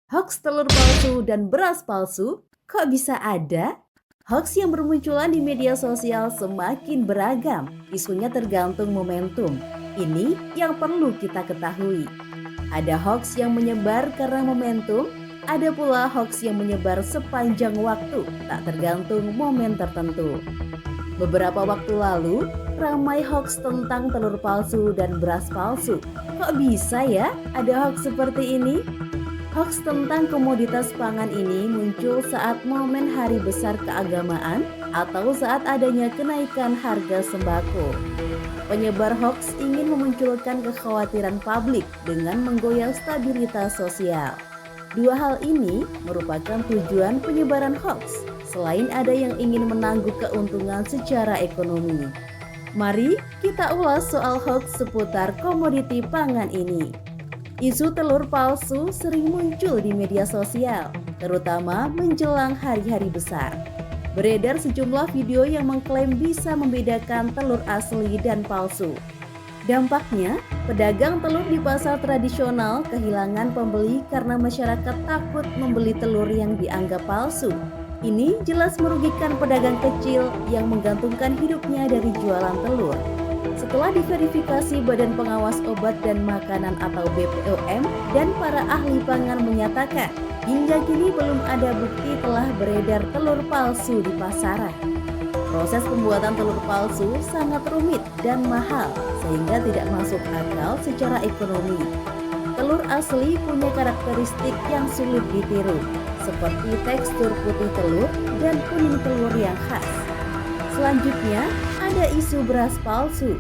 Hoaks telur palsu dan beras palsu? Kok bisa ada? Hoaks yang bermunculan di media sosial semakin beragam. Isunya tergantung momentum. Ini yang perlu kita ketahui. Ada hoaks yang menyebar karena momentum, ada pula hoaks yang menyebar sepanjang waktu, tak tergantung momen tertentu. Beberapa waktu lalu, ramai hoaks tentang telur palsu dan beras palsu. Kok bisa ya ada hoaks seperti ini? Hoaks tentang komoditas pangan ini muncul saat momen hari besar keagamaan atau saat adanya kenaikan harga sembako. Penyebar hoaks ingin memunculkan kekhawatiran publik dengan menggoyang stabilitas sosial. Dua hal ini merupakan tujuan penyebaran hoaks, selain ada yang ingin menangguk keuntungan secara ekonomi. Mari kita ulas soal hoaks seputar komoditi pangan ini. Isu telur palsu sering muncul di media sosial, terutama menjelang hari-hari besar. Beredar sejumlah video yang mengklaim bisa membedakan telur asli dan palsu. Dampaknya, pedagang telur di pasar tradisional kehilangan pembeli karena masyarakat takut membeli telur yang dianggap palsu. Ini jelas merugikan pedagang kecil yang menggantungkan hidupnya dari jualan telur. Setelah diverifikasi Badan Pengawas Obat dan Makanan atau BPOM dan para ahli pangan menyatakan, hingga kini belum ada bukti telah beredar telur palsu di pasaran. Proses pembuatan telur palsu sangat rumit dan mahal sehingga tidak masuk akal secara ekonomi. Telur asli punya karakteristik yang sulit ditiru, seperti tekstur putih telur dan kuning telur yang khas. Selanjutnya, ada isu beras palsu.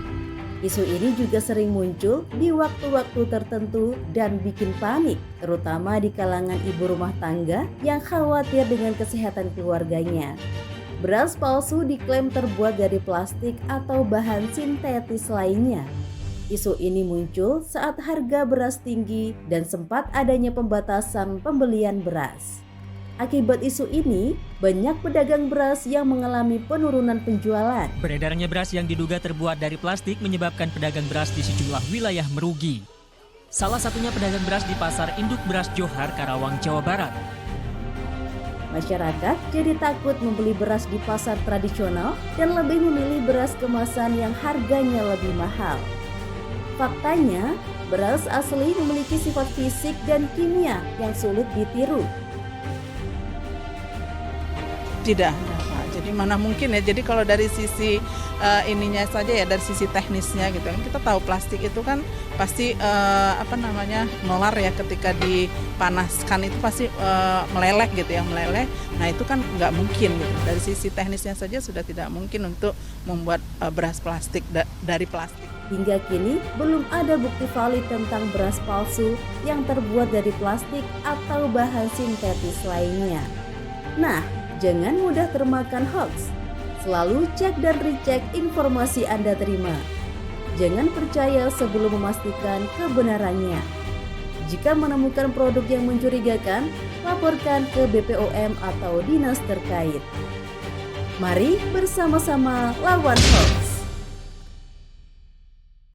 Isu ini juga sering muncul di waktu-waktu tertentu dan bikin panik, terutama di kalangan ibu rumah tangga yang khawatir dengan kesehatan keluarganya. Beras palsu diklaim terbuat dari plastik atau bahan sintetis lainnya. Isu ini muncul saat harga beras tinggi dan sempat adanya pembatasan pembelian beras. Akibat isu ini, banyak pedagang beras yang mengalami penurunan penjualan. Beredarnya beras yang diduga terbuat dari plastik menyebabkan pedagang beras di sejumlah wilayah merugi. Salah satunya pedagang beras di Pasar Induk Beras Johar, Karawang, Jawa Barat. Masyarakat jadi takut membeli beras di pasar tradisional dan lebih memilih beras kemasan yang harganya lebih mahal. Faktanya, beras asli memiliki sifat fisik dan kimia yang sulit ditiru. Tidak, Pak. Jadi mana mungkin ya. Jadi kalau dari sisi ininya saja ya, dari sisi teknisnya gitu kan, kita tahu plastik itu kan pasti melar ya, ketika dipanaskan itu pasti meleleh gitu ya, meleleh. Nah itu kan nggak mungkin gitu. Dari sisi teknisnya saja sudah tidak mungkin untuk membuat beras plastik dari plastik. Hingga kini belum ada bukti valid tentang beras palsu yang terbuat dari plastik atau bahan sintetis lainnya. Nah, jangan mudah termakan hoaks. Selalu cek dan recheck informasi Anda terima. Jangan percaya sebelum memastikan kebenarannya. Jika menemukan produk yang mencurigakan, laporkan ke BPOM atau dinas terkait. Mari bersama-sama lawan hoaks.